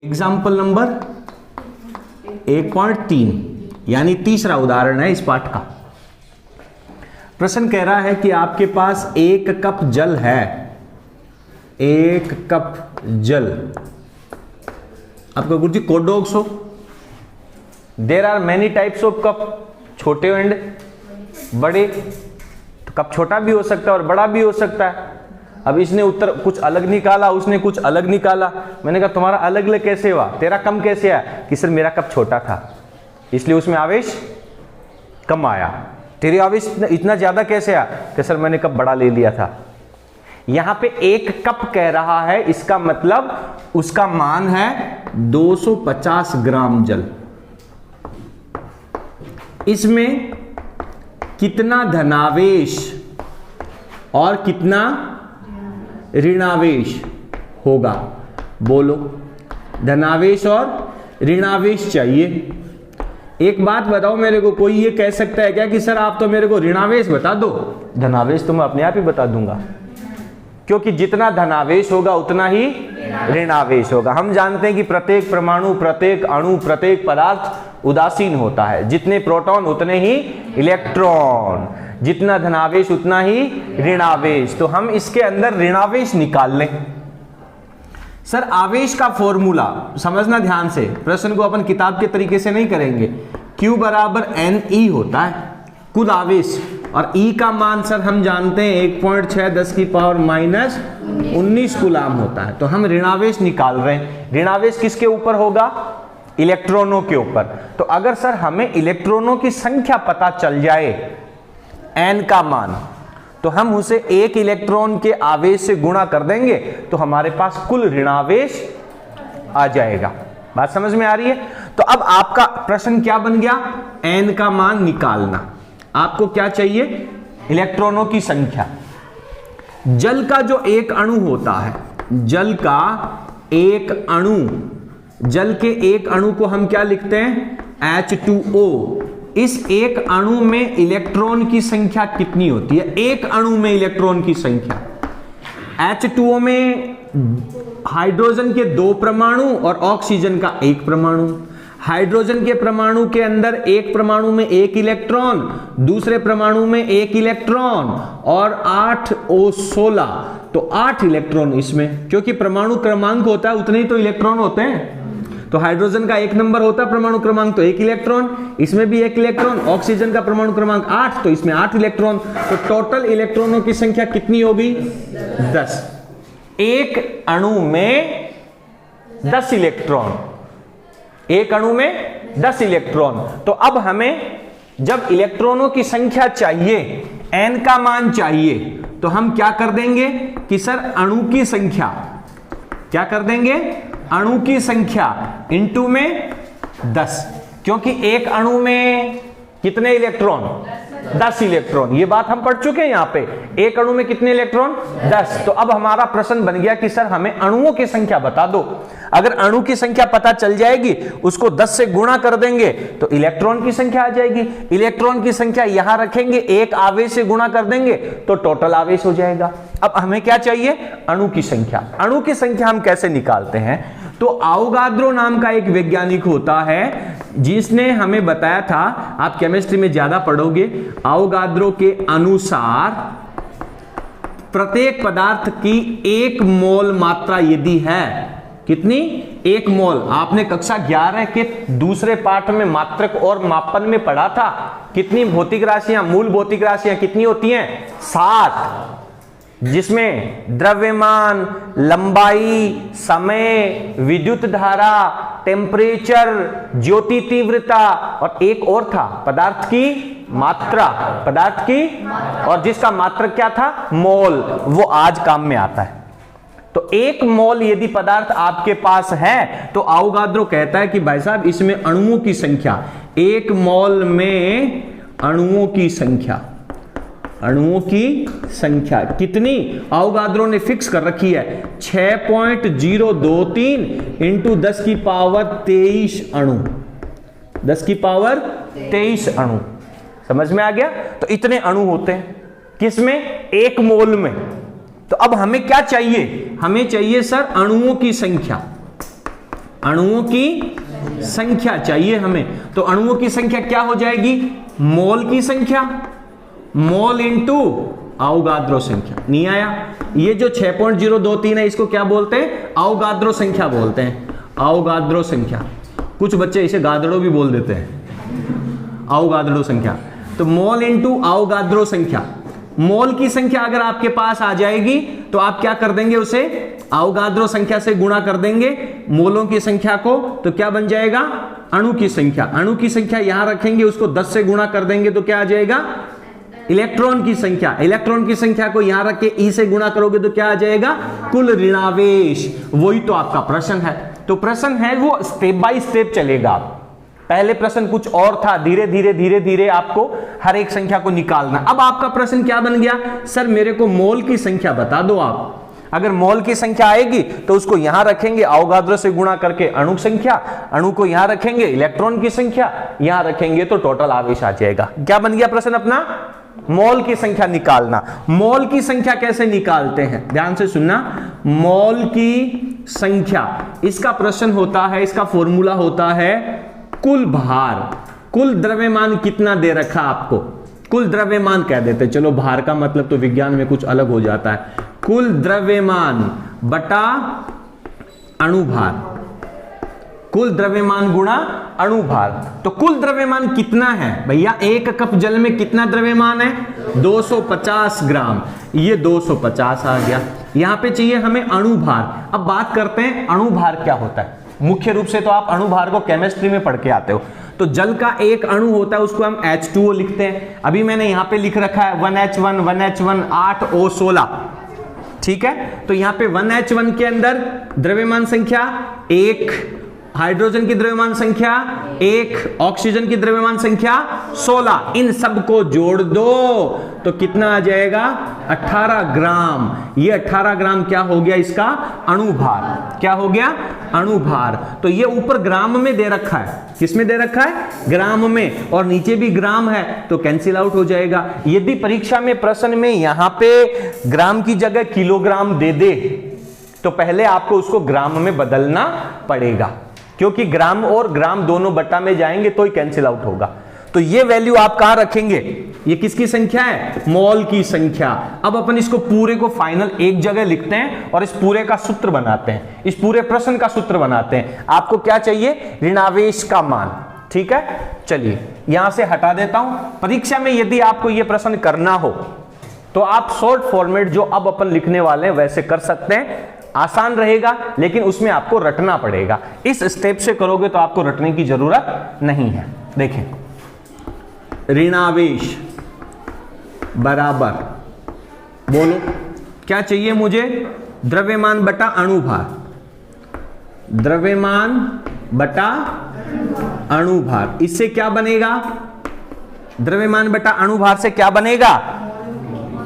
Example number 1.3 यानी तीसरा उदाहरण है इस पाठ का। प्रश्न कह रहा है कि आपके पास 1 कप जल है, 1 कप जल। आपका गुरुजी कोडोक्स हो, there are many types of cup, छोटे एंड बड़े। तो कप छोटा भी हो सकता है और बड़ा भी हो सकता है। अब इसने उत्तर कुछ अलग निकाला, उसने कुछ अलग निकाला। मैंने कहा तुम्हारा अलग अलग कैसे हुआ, तेरा कम कैसे आया? कि सर मेरा कप छोटा था इसलिए उसमें आवेश कम आया। तेरे आवेश इतना ज्यादा कैसे आया? कि सर मैंने कप बड़ा ले लिया था। यहां पे 1 कप कह रहा है, इसका मतलब उसका मान है 250 ग्राम जल। इसमें कितना धनावेश और कितना ऋणावेश होगा? बोलो। धनावेश और ऋणावेश चाहिए। एक बात बताओ मेरे को, कोई ये कह सकता है क्या कि सर आप तो मेरे को ऋणावेश बता दो, धनावेश तो मैं अपने आप ही बता दूंगा? क्योंकि जितना धनावेश होगा उतना ही ऋणावेश होगा। हम जानते हैं कि प्रत्येक परमाणु, प्रत्येक अणु, प्रत्येक पदार्थ उदासीन होता है। जितने प्रोटॉन उतने ही इलेक्ट्रॉन, जितना धनावेश उतना ही ऋणावेश। तो हम इसके अंदर ऋणावेश निकाल लें। सर आवेश का फॉर्मूला समझना ध्यान से, प्रश्न को अपन किताब के तरीके से नहीं करेंगे। Q बराबर NE होता है कुल आवेश, और E का मान सर हम जानते हैं 1.6 10 की पावर माइनस 19 कूलाम होता है। तो हम ऋणावेश निकाल रहे हैं। ऋणावेश किसके ऊपर होगा? इलेक्ट्रॉनों के ऊपर। तो अगर सर हमें इलेक्ट्रॉनों की संख्या पता चल जाए, n का मान, तो हम उसे 1 इलेक्ट्रॉन के आवेश से गुणा कर देंगे तो हमारे पास कुल ऋणावेश आ जाएगा। बात समझ में आ रही है? तो अब आपका प्रश्न क्या बन गया? n का मान निकालना। आपको क्या चाहिए? इलेक्ट्रॉनों की संख्या। जल का जो एक अणु होता है, जल का एक अणु, जल के एक अणु को हम क्या लिखते हैं? H2O। इस एक अणु में इलेक्ट्रॉन की संख्या कितनी होती है? एक अणु में इलेक्ट्रॉन की संख्या, H2O में हाइड्रोजन के 2 परमाणु और ऑक्सीजन का 1 परमाणु। हाइड्रोजन के परमाणु के अंदर एक परमाणु में 1 इलेक्ट्रॉन, दूसरे परमाणु में 1 इलेक्ट्रॉन, और 8 O 16, तो 8 इलेक्ट्रॉन इसमें। क्योंकि परमाणु क्रमांक होता है उतने ही तो इलेक्ट्रॉन होते हैं। तो हाइड्रोजन का 1 नंबर होता है परमाणु क्रमांक, तो 1 इलेक्ट्रॉन, इसमें भी 1 इलेक्ट्रॉन। ऑक्सीजन का परमाणु क्रमांक 8, तो इसमें 8 इलेक्ट्रॉन। तो टोटल इलेक्ट्रॉनों की संख्या कितनी होगी? 10। एक अणु में 10 इलेक्ट्रॉन, एक अणु में 10 इलेक्ट्रॉन। तो अब हमें जब इलेक्ट्रॉनों की संख्या चाहिए, n का मान चाहिए, तो हम क्या कर देंगे कि सर अणु की संख्या, क्या कर देंगे? अणु की संख्या इंटू में 10। क्योंकि एक अणु में कितने इलेक्ट्रॉन? 10 इलेक्ट्रॉन। ये बात हम पढ़ चुके हैं। यहां पे एक अणु में कितने इलेक्ट्रॉन? 10। तो अब हमारा प्रश्न बन गया कि सर हमें अणुओं की संख्या बता दो। अगर अणु की संख्या पता चल जाएगी, उसको 10 से गुणा कर देंगे तो इलेक्ट्रॉन की संख्या आ जाएगी। इलेक्ट्रॉन की संख्या यहां रखेंगे, एक आवेश से गुणा कर देंगे तो टोटल आवेश हो जाएगा। अब हमें क्या चाहिए? अणु की संख्या। अणु की संख्या हम कैसे निकालते हैं? तो आवोगाद्रो नाम का एक वैज्ञानिक होता है जिसने हमें बताया था, आप केमिस्ट्री में ज्यादा पढ़ोगे, आवोगाद्रो के अनुसार प्रत्येक पदार्थ की 1 मोल मात्रा यदि है, कितनी? 1 मोल। आपने कक्षा 11 के दूसरे पाठ में मात्रक और मापन में पढ़ा था। कितनी भौतिक राशियां, मूल भौतिक राशियां कितनी होती हैं? 7, जिसमें द्रव्यमान, लंबाई, समय, विद्युत धारा, टेम्परेचर, ज्योति तीव्रता, और एक और था पदार्थ की मात्रा, पदार्थ की, और जिसका मात्रक क्या था? मोल। वो आज काम में आता है। तो 1 मोल यदि पदार्थ आपके पास है तो आवोगाद्रो कहता है कि भाई साहब इसमें अणुओं की संख्या, 1 मोल में अणुओं की संख्या, अणुओं की संख्या कितनी? आवोगाद्रो ने फिक्स कर रखी है 6.023 इंटू 10 की पावर 23 अणु, 10 की पावर 23 अणु। समझ में आ गया? तो इतने अणु होते हैं किसमें? 1 मोल में। तो अब हमें क्या चाहिए? हमें चाहिए सर अणुओं की संख्या। अणुओं की संख्या चाहिए हमें। तो अणुओं की संख्या क्या हो जाएगी? मोल की संख्या, मोल इंटू अवोगाद्रो संख्या। नहीं आया? ये जो 6.023 है इसको क्या बोलते हैं? अवोगाद्रो संख्या बोलते हैं। अवोगाद्रो संख्या, कुछ बच्चे इसे गादड़ो भी बोल देते हैं, अवोगाद्रो संख्या। तो मोल इंटू अवोगाद्रो संख्या, मोल की संख्या अगर आपके पास आ जाएगी तो आप क्या कर देंगे? उसे अवोगाद्रो संख्या से गुणा कर देंगे मोलों की संख्या को, तो क्या बन जाएगा? अणु की संख्या। अणु की संख्या यहां रखेंगे, उसको 10 से गुणा कर देंगे तो क्या आ जाएगा? इलेक्ट्रॉन की संख्या। इलेक्ट्रॉन की संख्या को यहां रख के ई से गुणा करोगे तो क्या आ जाएगा? कुल ऋणावेश। वही तो आपका प्रश्न है। तो प्रश्न है वो स्टेप बाय स्टेप चलेगा। पहले प्रश्न कुछ और था, धीरे धीरे धीरे धीरे आपको हर एक संख्या को निकालना। अब आपका प्रश्न क्या बन गया? सर मेरे को मोल की संख्या बता दो आप। अगर मोल की संख्या आएगी तो उसको यहां रखेंगे, अवोगाद्रो से गुणा करके अणु संख्या, अणु को यहां रखेंगे, इलेक्ट्रॉन की संख्या यहां रखेंगे तो टोटल आवेश आ जाएगा। क्या बन गया प्रश्न अपना? मोल की संख्या निकालना। मोल की संख्या कैसे निकालते हैं? ध्यान से सुनना। मोल की संख्या, इसका प्रश्न होता है, इसका फॉर्मूला होता है कुल भार। कुल द्रव्यमान कितना दे रखा आपको? कुल द्रव्यमान कह देते, चलो भार का मतलब तो विज्ञान में कुछ अलग हो जाता है। कुल द्रव्यमान बटा अणुभार, कुल द्रव्यमान गुणा अणुभार। तो कुल द्रव्यमान कितना है भैया? 1 कप जल में कितना द्रव्यमान है? 250 ग्राम। ये 250 आ गया। यहां पे चाहिए हमें अणुभार। अब बात करते हैं अणुभार क्या होता है। मुख्य रूप से तो आप अणुभार को केमिस्ट्री में पढ़ के आते हो। तो जल का एक अणु होता है, उसको हम H2O लिखते हैं। अभी मैंने यहां पे लिख रखा है 1H1 1H1 8O16, ठीक है। तो यहां पे 1H1 के अंदर द्रव्यमान संख्या 1, हाइड्रोजन की द्रव्यमान संख्या 1, ऑक्सीजन की द्रव्यमान संख्या 16। इन सबको जोड़ दो तो कितना आ जाएगा? 18 ग्राम। ये 18 ग्राम क्या हो गया? इसका अणुभार। क्या हो गया? अणुभार। तो ये ऊपर ग्राम में दे रखा है। किस में दे रखा है? ग्राम में। और नीचे भी ग्राम है तो कैंसिल आउट हो जाएगा। यदि परीक्षा में प्रश्न में यहां पे ग्राम की जगह किलोग्राम दे दे तो पहले आपको उसको ग्राम में बदलना पड़ेगा, क्योंकि ग्राम और ग्राम दोनों बट्टा में जाएंगे तो ही कैंसिल आउट होगा। तो ये वैल्यू आप कहां रखेंगे? ये किसकी संख्या है? मोल की संख्या। अब अपन इसको पूरे को फाइनल एक जगह लिखते हैं और इस पूरे का सूत्र बनाते हैं, इस पूरे प्रश्न का सूत्र बनाते हैं। आपको क्या चाहिए? ऋणावेश का मान, ठीक है। चलिए यहां से हटा देता हूं। परीक्षा में यदि आपको यह प्रश्न करना हो तो आप शॉर्ट फॉर्मेट जो अब अपन लिखने वाले हैं वैसे कर सकते हैं। आसान रहेगा, लेकिन उसमें आपको रटना पड़ेगा। इस स्टेप से करोगे तो आपको रटने की जरूरत नहीं है। देखें, ऋणावेश बराबर, बोलो क्या चाहिए मुझे? द्रव्यमान बटा अणुभार। द्रव्यमान बटा अणुभार, इससे क्या बनेगा? द्रव्यमान बटा अणुभार से क्या बनेगा?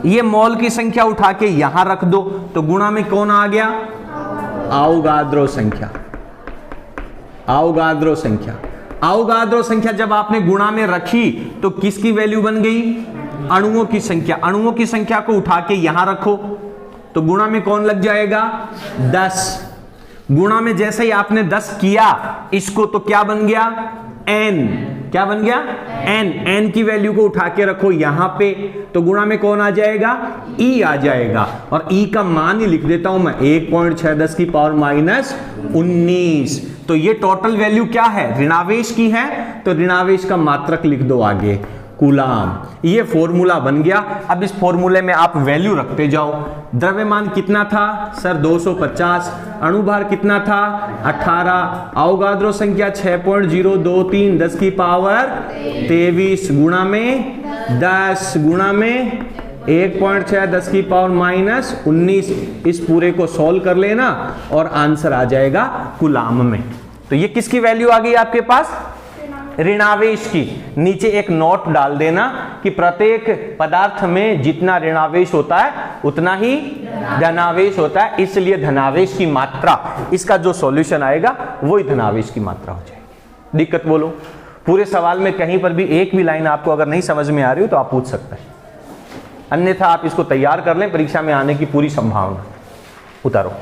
ये मोल की संख्या उठा के यहां रख दो तो गुणा में कौन आ गया? अवोगाद्रो संख्या। अवोगाद्रो संख्या, अवोगाद्रो संख्या जब आपने गुणा में रखी तो किसकी वैल्यू बन गई? अणुओं की संख्या। अणुओं की संख्या को उठा के यहां रखो तो गुणा में कौन लग जाएगा? 10। गुणा में जैसे ही आपने 10 किया इसको तो क्या बन गया? n। क्या बन गया? n की वैल्यू को उठा के रखो यहां पे तो गुणा में कौन आ जाएगा? e आ जाएगा। और e का मान ही लिख देता हूं मैं 1.6 की पावर -19। तो ये टोटल वैल्यू क्या है? ऋणावेश की है, तो ऋणावेश का मात्रक लिख दो आगे, कूलाम। ये फॉर्मूला बन गया। अब इस फॉर्मूले में आप वैल्यू रखते जाओ। द्रव्यमान कितना था सर? 250। अणुभार कितना था? 18। अवोगाद्रो संख्या 6.023 10 की पावर 23 गुणा में 10 गुणा में 1.6 10 की पावर -19। इस पूरे को सॉल्व कर लेना और आंसर आ जाएगा कूलाम में। तो ये किसकी वैल्यू आ गई आपके पास? ऋणावेश की। नीचे एक नोट डाल देना कि प्रत्येक पदार्थ में जितना ऋणावेश होता है उतना ही धनावेश होता है, इसलिए धनावेश की मात्रा, इसका जो सॉल्यूशन आएगा वही धनावेश की मात्रा हो जाएगी। दिक्कत बोलो? पूरे सवाल में कहीं पर भी एक भी लाइन आपको अगर नहीं समझ में आ रही हो तो आप पूछ सकते हैं, अन्यथा आप इसको तैयार कर लें, परीक्षा में आने की पूरी संभावना। उतारो।